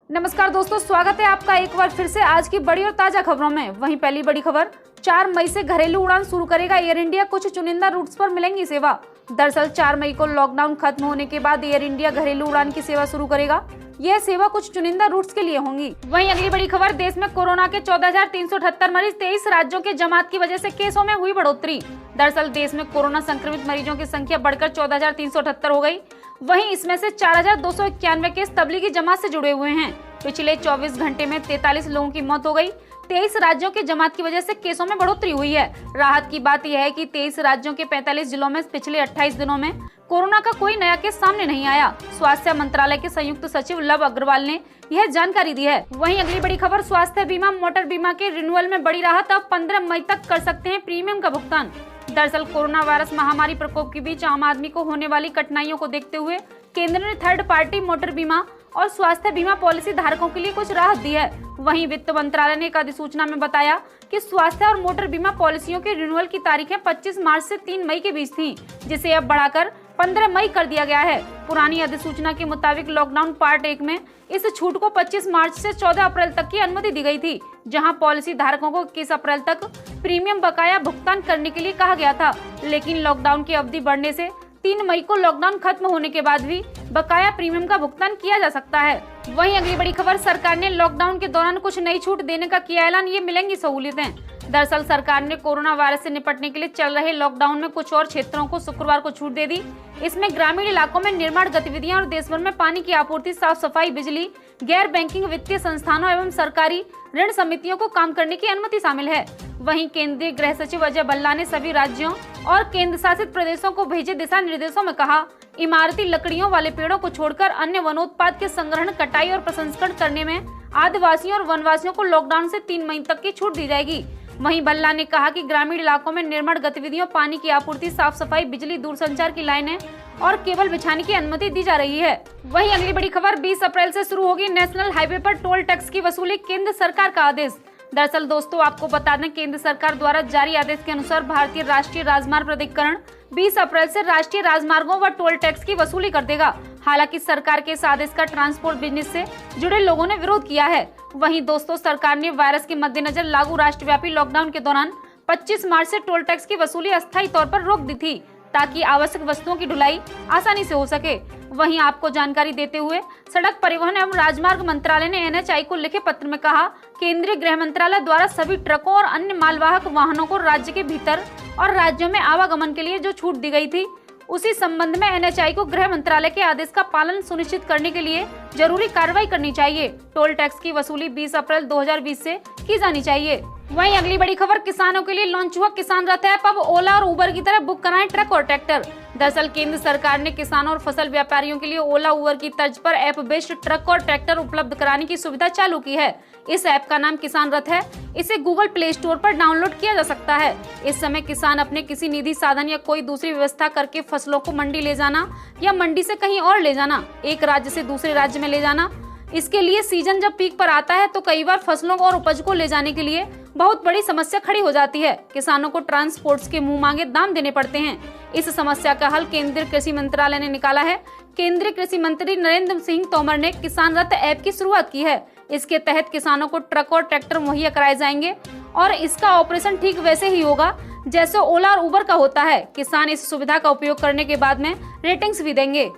नमस्कार दोस्तों, स्वागत है आपका एक बार फिर से आज की बड़ी और ताजा खबरों में। वहीं पहली बड़ी खबर, 4 मई से घरेलू उड़ान शुरू करेगा एयर इंडिया, कुछ चुनिंदा रूट्स पर मिलेंगी सेवा। दरअसल 4 मई को लॉकडाउन खत्म होने के बाद एयर इंडिया घरेलू उड़ान की सेवा शुरू करेगा। यह सेवा कुछ चुनिंदा रूट्स के लिए होंगी। वहीं अगली बड़ी खबर, देश में कोरोना के 14,378 मरीज, 23 राज्यों के जमात की वजह से केसों में हुई बढ़ोतरी। दरअसल देश में कोरोना संक्रमित मरीजों की संख्या बढ़कर 14,378 हो गई। वहीं इसमें से 4,291 केस तबलीगी जमात से जुड़े हुए हैं। पिछले 24 घंटे में 43 लोगों की मौत हो गई। 23 राज्यों के जमात की वजह से केसों में बढ़ोतरी हुई है। राहत की बात यह है कि 23 राज्यों के 45 जिलों में पिछले 28 दिनों में कोरोना का कोई नया केस सामने नहीं आया। स्वास्थ्य मंत्रालय के संयुक्त सचिव लव अग्रवाल ने यह जानकारी दी है। वहीं अगली बड़ी खबर, स्वास्थ्य बीमा मोटर बीमा के रिन्यूअल में बड़ी राहत, अब 15 मई तक कर सकते हैं प्रीमियम का भुगतान। दरअसल कोरोना वायरस महामारी प्रकोप के बीच आम आदमी को होने वाली कठिनाइयों को देखते हुए केंद्र ने थर्ड पार्टी मोटर बीमा और स्वास्थ्य बीमा पॉलिसी धारकों के लिए कुछ राहत दी है। वहीं वित्त मंत्रालय ने एक अधिसूचना में बताया कि स्वास्थ्य और मोटर बीमा पॉलिसियों के रिन्यूअल की तारीखें 25 मार्च से 3 मई के बीच थीं, जिसे अब बढ़ाकर 15 मई कर दिया गया है। पुरानी अधिसूचना के मुताबिक लॉकडाउन पार्ट 1 में इस छूट को 25 मार्च से 14 अप्रैल तक की अनुमति दी गई थी, जहां पॉलिसी धारकों को 21 अप्रैल तक प्रीमियम बकाया भुगतान करने के लिए कहा गया था। लेकिन लॉकडाउन की अवधि बढ़ने से 3 मई को लॉकडाउन खत्म होने के बाद भी बकाया प्रीमियम का भुगतान किया जा सकता है। वहीं अगली बड़ी खबर, सरकार ने लॉकडाउन के दौरान कुछ नई छूट देने का किया ऐलान, ये मिलेंगी सहूलियतें। दरअसल सरकार ने कोरोना वायरस से निपटने के लिए चल रहे लॉकडाउन में कुछ और क्षेत्रों को शुक्रवार को छूट दे दी। इसमें ग्रामीण इलाकों में निर्माण गतिविधियां और देश भर में पानी की आपूर्ति, साफ सफाई, बिजली, गैर बैंकिंग वित्तीय संस्थानों एवं सरकारी ऋण समितियों को काम करने की अनुमति शामिल है। वहीं केंद्रीय गृह सचिव अजय भल्ला ने सभी राज्यों और केंद्र शासित प्रदेशों को भेजे दिशा निर्देशों में कहा, इमारती लकड़ियों वाले पेड़ों को छोड़कर अन्य वनोत्पाद के संग्रहण, कटाई और प्रसंस्करण करने में आदिवासियों और वनवासियों को लॉकडाउन से 3 मई तक की छूट दी जाएगी। वहीं भल्ला ने कहा कि ग्रामीण इलाकों में निर्माण गतिविधियों, पानी की आपूर्ति, साफ सफाई, बिजली, दूरसंचार की लाइनें और केबल बिछाने की अनुमति दी जा रही है। वहीं अगली बड़ी खबर, 20 अप्रैल से शुरू होगी नेशनल हाईवे पर टोल टैक्स की वसूली, केंद्र सरकार का आदेश। दरअसल दोस्तों, आपको बता दें, केंद्र सरकार द्वारा जारी आदेश के अनुसार भारतीय राष्ट्रीय राजमार्ग प्राधिकरण 20 अप्रैल से राष्ट्रीय राजमार्गों व टोल टैक्स की वसूली कर देगा। हालांकि सरकार के इस आदेश का ट्रांसपोर्ट बिजनेस से जुड़े लोगों ने विरोध किया है। वहीं दोस्तों, सरकार ने वायरस के मद्देनजर लागू राष्ट्रव्यापी लॉकडाउन के दौरान 25 मार्च से टोल टैक्स की वसूली अस्थायी तौर पर रोक दी थी, ताकि आवश्यक वस्तुओं की ढुलाई आसानी से हो सके। वहीं आपको जानकारी देते हुए सड़क परिवहन एवं राजमार्ग मंत्रालय ने NHAI को लिखे पत्र में कहा, केंद्रीय गृह मंत्रालय द्वारा सभी ट्रकों और अन्य मालवाहक वाहनों को राज्य के भीतर और राज्यों में आवागमन के लिए जो छूट दी गई थी, उसी संबंध में NHAI को गृह मंत्रालय के आदेश का पालन सुनिश्चित करने के लिए जरूरी कार्रवाई करनी चाहिए। टोल टैक्स की वसूली 20 अप्रैल 2020 से की जानी चाहिए। वहीं अगली बड़ी खबर, किसानों के लिए लॉन्च हुआ किसान रथ ऐप, अब ओला और उबर की तरह बुक कराएं ट्रक और ट्रैक्टर। दरअसल केंद्र सरकार ने किसानों और फसल व्यापारियों के लिए ओला उबर की तर्ज पर ऐप बेस्ड ट्रक और ट्रैक्टर उपलब्ध कराने की सुविधा चालू की है। इस ऐप का नाम किसान रथ है। इसे गूगल प्ले स्टोर पर डाउनलोड किया जा सकता है। इस समय किसान अपने किसी निजी साधन या कोई दूसरी व्यवस्था करके फसलों को मंडी ले जाना या मंडी से कहीं और ले जाना, एक राज्य से दूसरे राज्य में ले जाना, इसके लिए सीजन जब पीक पर आता है तो कई बार फसलों और उपज को ले जाने के लिए बहुत बड़ी समस्या खड़ी हो जाती है। किसानों को ट्रांसपोर्ट्स के मुंह मांगे दाम देने पड़ते हैं। इस समस्या का हल केंद्रीय कृषि मंत्रालय ने निकाला है। केंद्रीय कृषि मंत्री नरेंद्र सिंह तोमर ने किसान रथ ऐप की शुरुआत की है। इसके तहत किसानों को ट्रक और ट्रैक्टर मुहैया कराए जाएंगे और इसका ऑपरेशन ठीक वैसे ही होगा जैसे ओला और उबर का होता है। किसान इस सुविधा का उपयोग करने के बाद में रेटिंग्स भी देंगे।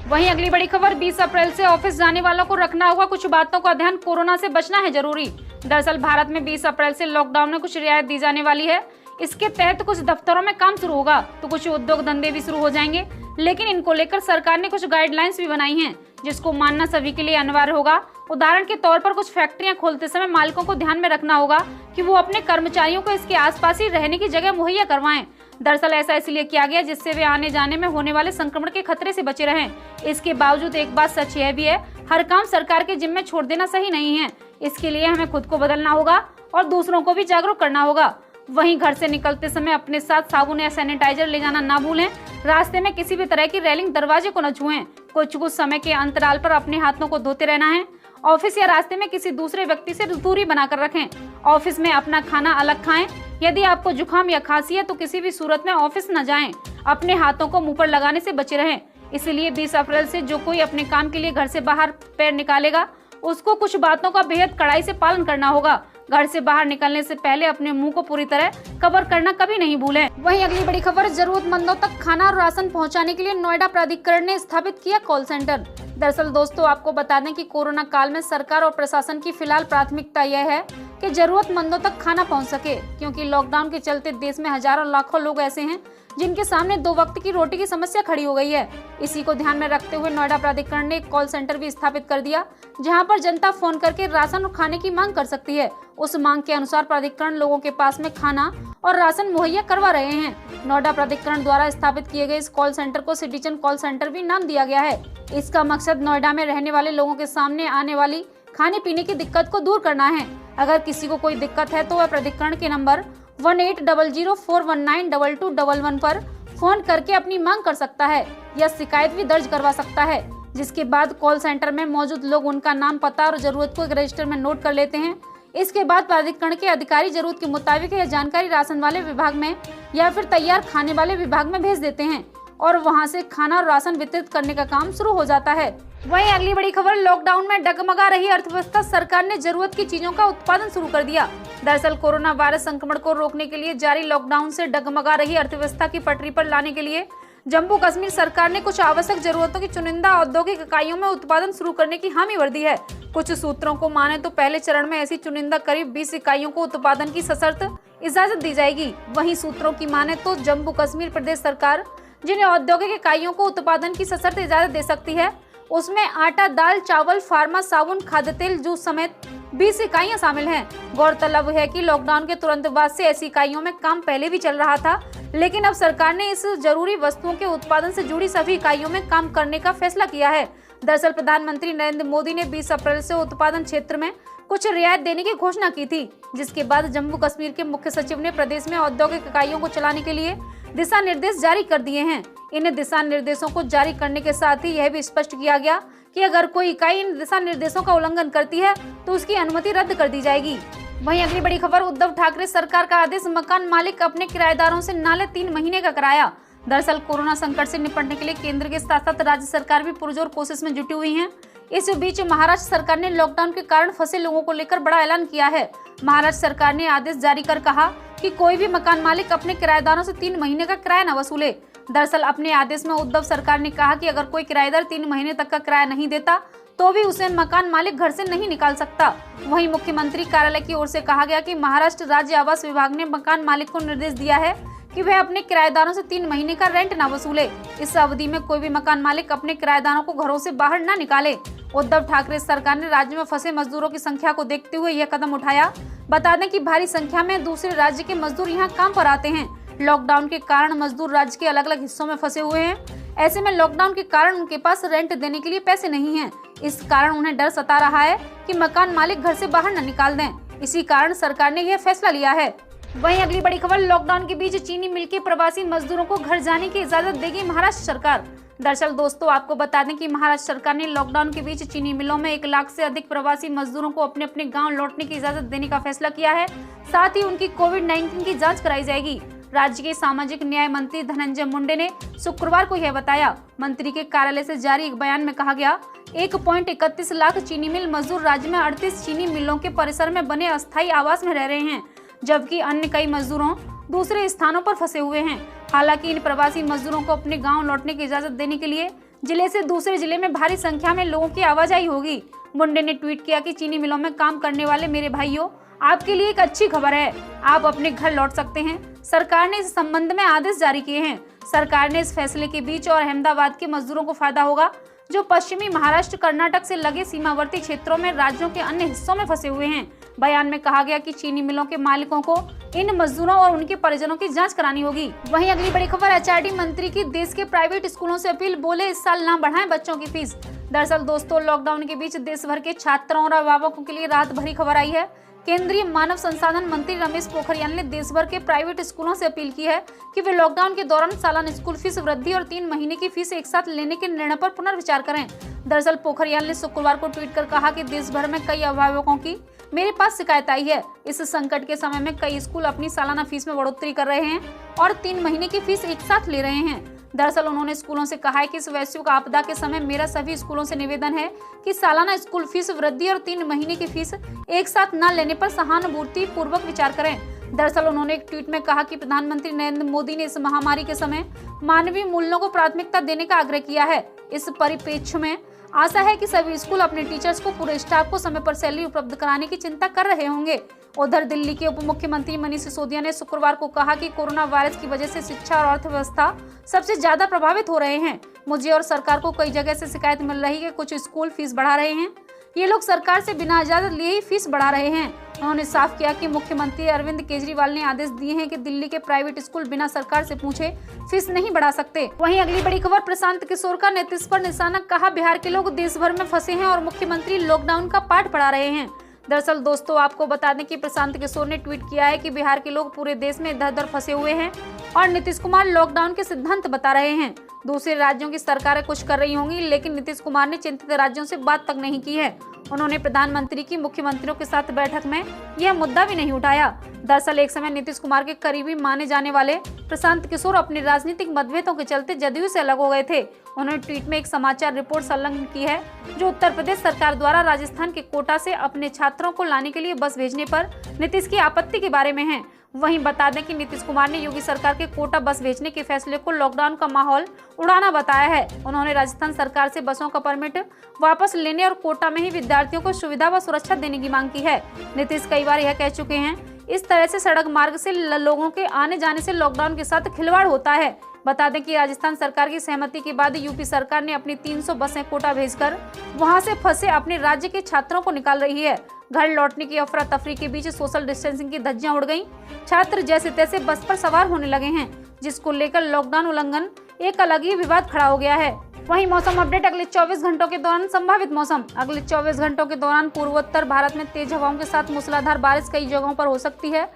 वहीं अगली बड़ी खबर, 20 अप्रैल से ऑफिस जाने वालों को रखना होगा कुछ बातों का ध्यान, कोरोना से बचना है जरूरी। दरअसल भारत में 20 अप्रैल से लॉकडाउन में कुछ रियायत दी जाने वाली है। इसके तहत कुछ दफ्तरों में काम शुरू होगा तो कुछ उद्योग धंधे भी शुरू हो जाएंगे, लेकिन इनको लेकर सरकार ने कुछ गाइडलाइंस भी बनाई हैं, जिसको मानना सभी के लिए अनिवार्य होगा। उदाहरण के तौर पर कुछ फैक्ट्रियां खोलते समय मालिकों को ध्यान में रखना होगा कि वो अपने कर्मचारियों को इसके आसपास ही रहने की जगह मुहैया करवाएं। दरअसल ऐसा इसलिए किया गया जिससे वे आने जाने में होने वाले संक्रमण के खतरे से बचे रहें। इसके बावजूद एक बात सच यह भी है, हर काम सरकार के जिम्मे छोड़ देना सही नहीं है। इसके लिए हमें खुद को बदलना होगा और दूसरों को भी जागरूक करना होगा। वहीं घर से निकलते समय अपने साथ साबुन या सैनिटाइजर ले जाना ना भूलें। रास्ते में किसी भी तरह की रेलिंग, दरवाजे को न छुएं। कुछ समय के अंतराल पर अपने हाथों को धोते रहना है। ऑफिस या रास्ते में किसी दूसरे व्यक्ति से दूरी बनाकर रखें। ऑफिस में अपना खाना अलग खाएं। यदि आपको जुकाम या खांसी है तो किसी भी सूरत में ऑफिस न जाएं। अपने हाथों को मुंह पर लगाने से बचे रहें। इसलिए 20 अप्रैल से जो कोई अपने काम के लिए घर से बाहर पैर निकालेगा उसको कुछ बातों का बेहद कड़ाई से पालन करना होगा। घर से बाहर निकलने से पहले अपने मुंह को पूरी तरह कवर करना कभी नहीं भूलें। वहीं अगली बड़ी खबर, जरूरतमंदों तक खाना और राशन पहुंचाने के लिए नोएडा प्राधिकरण ने स्थापित किया कॉल सेंटर। दरअसल दोस्तों, आपको बता दें कि कोरोना काल में सरकार और प्रशासन की फिलहाल प्राथमिकता यह है कि जरूरतमंदों तक खाना पहुंच सके, क्योंकि लॉकडाउन के चलते देश में हजारों लाखों लोग ऐसे हैं जिनके सामने 2 वक्त की रोटी की समस्या खड़ी हो गई है। इसी को ध्यान में रखते हुए नोएडा प्राधिकरण ने एक कॉल सेंटर भी स्थापित कर दिया, जहां पर जनता फोन करके राशन और खाने की मांग कर सकती है। उस मांग के अनुसार प्राधिकरण लोगों के पास में खाना और राशन मुहैया करवा रहे हैं। नोएडा प्राधिकरण द्वारा स्थापित किए गए इस कॉल सेंटर को सिटीजन कॉल सेंटर भी नाम दिया गया है। इसका मकसद नोएडा में रहने वाले लोगों के सामने आने वाली खाने पीने की दिक्कत को दूर करना है। अगर किसी को कोई दिक्कत है तो वह प्राधिकरण के नंबर 180041922211 पर फोन करके अपनी मांग कर सकता है या शिकायत भी दर्ज करवा सकता है, जिसके बाद कॉल सेंटर में मौजूद लोग उनका नाम, पता और जरूरत को एक रजिस्टर में नोट कर लेते हैं। इसके बाद प्राधिकरण के अधिकारी जरूरत के मुताबिक यह जानकारी राशन वाले विभाग में या फिर तैयार खाने वाले विभाग में भेज देते हैं और वहां से खाना और राशन वितरित करने का काम शुरू हो जाता है। वहीं अगली बड़ी खबर, लॉकडाउन में डगमगा रही अर्थव्यवस्था, सरकार ने जरूरत की चीजों का उत्पादन शुरू कर दिया। दरअसल कोरोना वायरस संक्रमण को रोकने के लिए जारी लॉकडाउन से डगमगा रही अर्थव्यवस्था की पटरी पर लाने के लिए जम्मू कश्मीर सरकार ने कुछ आवश्यक जरूरतों की चुनिंदा औद्योगिक इकाइयों में उत्पादन शुरू करने की हामी भर दी है। कुछ सूत्रों को माने तो पहले चरण में ऐसी चुनिंदा करीब 20 इकाइयों को उत्पादन की सशर्त इजाजत दी जाएगी। वहीं सूत्रों की माने तो जम्मू कश्मीर प्रदेश सरकार जिन्हें औद्योगिक इकाइयों को उत्पादन की सशर्त इजाजत दे सकती है, उसमें आटा, दाल, चावल, फार्मा, साबुन, खाद्य तेल, जूस समेत 20 इकाइयां शामिल हैं। गौरतलब है कि लॉकडाउन के तुरंत बाद से ऐसी इकाइयों में काम पहले भी चल रहा था, लेकिन अब सरकार ने इस जरूरी वस्तुओं के उत्पादन से जुड़ी सभी इकाइयों में काम करने का फैसला किया है। दरअसल प्रधानमंत्री नरेंद्र मोदी ने 20 अप्रैल से उत्पादन क्षेत्र में कुछ रियायत देने की घोषणा की थी, जिसके बाद जम्मू कश्मीर के मुख्य सचिव ने प्रदेश में औद्योगिक इकाइयों को चलाने के लिए दिशा निर्देश जारी कर दिए हैं। इन दिशा निर्देशों को जारी करने के साथ ही यह भी स्पष्ट किया गया कि अगर कोई इकाई इन दिशा निर्देशों का उल्लंघन करती है तो उसकी अनुमति रद्द कर दी जाएगी। वहीं अगली बड़ी खबर, उद्धव ठाकरे सरकार का आदेश, मकान मालिक अपने किराएदारों से ना ले 3 महीने का किराया। दरअसल कोरोना संकट से निपटने के लिए केंद्र के साथ साथ राज्य सरकार भी पुरजोर कोशिश में जुटी हुई है। इस बीच महाराष्ट्र सरकार ने लॉकडाउन के कारण फंसे लोगों को लेकर बड़ा ऐलान किया है। महाराष्ट्र सरकार ने आदेश जारी कर कहा कि कोई भी मकान मालिक अपने किराएदारों से 3 महीने का किराया न वसूले। दरअसल अपने आदेश में उद्धव सरकार ने कहा कि अगर कोई किराएदार 3 महीने तक का किराया नहीं देता तो भी उसे मकान मालिक घर से नहीं निकाल सकता। वहीं मुख्यमंत्री कार्यालय की ओर से कहा गया कि महाराष्ट्र राज्य आवास विभाग ने मकान मालिक को निर्देश दिया है कि वह अपने किराएदारों से 3 महीने का रेंट न वसूले। इस अवधि में कोई भी मकान मालिक अपने किराएदारों को घरों से बाहर न निकाले। उद्धव ठाकरे सरकार ने राज्य में फंसे मजदूरों की संख्या को देखते हुए यह कदम उठाया। बता दें कि भारी संख्या में दूसरे राज्य के मजदूर यहां काम पर आते हैं। लॉकडाउन के कारण मजदूर राज्य के अलग अलग हिस्सों में फंसे हुए हैं। ऐसे में लॉकडाउन के कारण उनके पास रेंट देने के लिए पैसे नहीं हैं। इस कारण उन्हें डर सता रहा है कि मकान मालिक घर से बाहर न निकाल दें। इसी कारण सरकार ने यह फैसला लिया है। वहीं अगली बड़ी खबर, लॉकडाउन के बीच चीनी मिल के प्रवासी मजदूरों को घर जाने की इजाजत देगी महाराष्ट्र सरकार। दरअसल दोस्तों, आपको बता दें कि महाराष्ट्र सरकार ने लॉकडाउन के बीच चीनी मिलों में 1 लाख से अधिक प्रवासी मजदूरों को अपने अपने गांव लौटने की इजाजत देने का फैसला किया है। साथ ही उनकी कोविड-19 की जांच कराई जाएगी। राज्य के सामाजिक न्याय मंत्री धनंजय मुंडे ने शुक्रवार को यह बताया। मंत्री के कार्यालय से जारी एक बयान में कहा गया, 1.31 लाख चीनी मिल मजदूर राज्य में 38 चीनी मिलों के परिसर में बने अस्थायी आवास में रह रहे हैं, जबकि अन्य कई मजदूरों दूसरे स्थानों पर फंसे हुए हैं। हालांकि इन प्रवासी मजदूरों को अपने गांव लौटने की इजाजत देने के लिए जिले से दूसरे जिले में भारी संख्या में लोगों की आवाजाही होगी। मुंडे ने ट्वीट किया कि चीनी मिलों में काम करने वाले मेरे भाइयों, आपके लिए एक अच्छी खबर है, आप अपने घर लौट सकते हैं। सरकार ने इस संबंध में आदेश जारी किए हैं। सरकार ने इस फैसले के बीच और अहमदाबाद के मजदूरों को फायदा होगा जो पश्चिमी महाराष्ट्र, कर्नाटक से लगे सीमावर्ती क्षेत्रों में राज्यों के अन्य हिस्सों में फंसे हुए हैं। बयान में कहा गया कि चीनी मिलों के मालिकों को इन मजदूरों और उनके परिजनों की जांच करानी होगी। वहीं अगली बड़ी खबर, एचआरडी मंत्री की देश के प्राइवेट स्कूलों से अपील, बोले इस साल ना बढ़ाएं बच्चों की फीस। दरअसल दोस्तों, लॉकडाउन के बीच देश भर के छात्रों और अभिभावकों के लिए राहत भरी खबर आई है। केंद्रीय मानव संसाधन मंत्री रमेश पोखरियाल ने देश भर के प्राइवेट स्कूलों से अपील की है कि वे लॉकडाउन के दौरान सालाना स्कूल फीस वृद्धि और 3 महीने की फीस एक साथ लेने के निर्णय पर पुनर्विचार करें। दरअसल पोखरियाल ने शुक्रवार को ट्वीट कर कहा कि देश भर में कई अभिभावकों की मेरे पास शिकायत आई है। इस संकट के समय में कई स्कूल अपनी सालाना फीस में बढ़ोतरी कर रहे हैं और 3 महीने की फीस एक साथ ले रहे हैं। दरअसल उन्होंने स्कूलों से कहा है कि इस वैश्विक आपदा के समय मेरा सभी स्कूलों से निवेदन है कि सालाना स्कूल फीस वृद्धि और 3 महीने की फीस एक साथ न लेने पर सहानुभूति पूर्वक विचार करें। दरअसल उन्होंने एक ट्वीट में कहा कि प्रधानमंत्री नरेंद्र मोदी ने इस महामारी के समय मानवीय मूल्यों को प्राथमिकता देने का आग्रह किया है। इस परिप्रेक्ष्य में आशा है कि सभी स्कूल अपने टीचर्स को पूरे स्टाफ को समय पर सैलरी उपलब्ध कराने की चिंता कर रहे होंगे। उधर दिल्ली के उप मुख्यमंत्री मनीष सिसोदिया ने शुक्रवार को कहा कि कोरोना वायरस की वजह से शिक्षा और अर्थव्यवस्था सबसे ज्यादा प्रभावित हो रहे हैं। मुझे और सरकार को कई जगह से शिकायत मिल रही है कि कुछ स्कूल फीस बढ़ा रहे हैं। ये लोग सरकार से बिना इजाजत लिए ही फीस बढ़ा रहे हैं। उन्होंने साफ किया कि मुख्यमंत्री अरविंद केजरीवाल ने आदेश दिए हैं कि दिल्ली के प्राइवेट स्कूल बिना सरकार से पूछे फीस नहीं बढ़ा सकते। वहीं अगली बड़ी खबर प्रशांत किशोर का नीतीश पर निशाना, कहा बिहार के लोग देश भर में फंसे हैं और मुख्यमंत्री लॉकडाउन का पाठ पढ़ा रहे हैं। दरअसल दोस्तों, आपको बता दें कि प्रशांत किशोर ने ट्वीट किया है कि बिहार के लोग पूरे देश में इधर उधर फंसे हुए हैं और नीतीश कुमार लॉकडाउन के सिद्धांत बता रहे हैं। दूसरे राज्यों की सरकारें कुछ कर रही होंगी, लेकिन नीतीश कुमार ने चिंतित राज्यों से बात तक नहीं की है। उन्होंने प्रधानमंत्री की मुख्यमंत्रियों के साथ बैठक में यह मुद्दा भी नहीं उठाया। दरअसल एक समय नीतीश कुमार के करीबी माने जाने वाले प्रशांत किशोर अपने राजनीतिक मतभेदों के चलते जदयू से अलग हो गए थे। उन्होंने ट्वीट में एक समाचार रिपोर्ट संलग्न की है जो उत्तर प्रदेश सरकार द्वारा राजस्थान के कोटा से अपने छात्रों को लाने के लिए बस भेजने पर नीतीश की आपत्ति के बारे में है। वहीं बता दें कि नीतीश कुमार ने योगी सरकार के कोटा बस भेजने के फैसले को लॉकडाउन का माहौल उड़ाना बताया है। उन्होंने राजस्थान सरकार से बसों का परमिट वापस लेने और कोटा में ही विद्यार्थियों को सुविधा व सुरक्षा देने की मांग की है। नीतीश कई बार यह कह चुके हैं, इस तरह से सड़क मार्ग से लोगों के आने जाने से लॉकडाउन के साथ खिलवाड़ होता है। बता दें कि राजस्थान सरकार की सहमति के बाद यूपी सरकार ने अपनी 300 बसें कोटा भेजकर वहां से फंसे अपने राज्य के छात्रों को निकाल रही है। घर लौटने की अफरा तफरी के बीच सोशल डिस्टेंसिंग की धज्जियां उड़ गईं। छात्र जैसे तैसे बस पर सवार होने लगे हैं, जिसको लेकर लॉकडाउन उल्लंघन एक अलग ही विवाद खड़ा हो गया है। वहीं मौसम अपडेट, अगले 24 घंटों के दौरान संभावित मौसम। अगले 24 घंटों के दौरान पूर्वोत्तर भारत में तेज हवाओं के साथ मूसलाधार बारिश कई जगहों पर हो सकती है।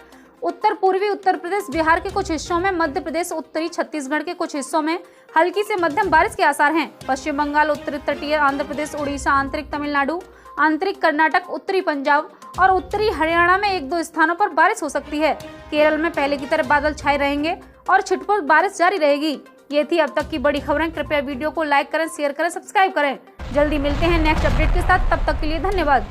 उत्तर पूर्वी उत्तर प्रदेश, बिहार के कुछ हिस्सों में, मध्य प्रदेश, उत्तरी छत्तीसगढ़ के कुछ हिस्सों में हल्की से मध्यम बारिश के आसार हैं। पश्चिम बंगाल, उत्तरी तटीय आंध्र प्रदेश, उड़ीसा, आंतरिक तमिलनाडु, आंतरिक कर्नाटक, उत्तरी पंजाब और उत्तरी हरियाणा में 1-2 स्थानों पर बारिश हो सकती है। केरल में पहले की तरह बादल छाए रहेंगे और छिटपुट बारिश जारी रहेगी। ये थी अब तक की बड़ी खबरें। कृपया वीडियो को लाइक करें, शेयर करें, सब्सक्राइब करें। जल्दी मिलते हैं नेक्स्ट अपडेट के साथ, तब तक के लिए धन्यवाद।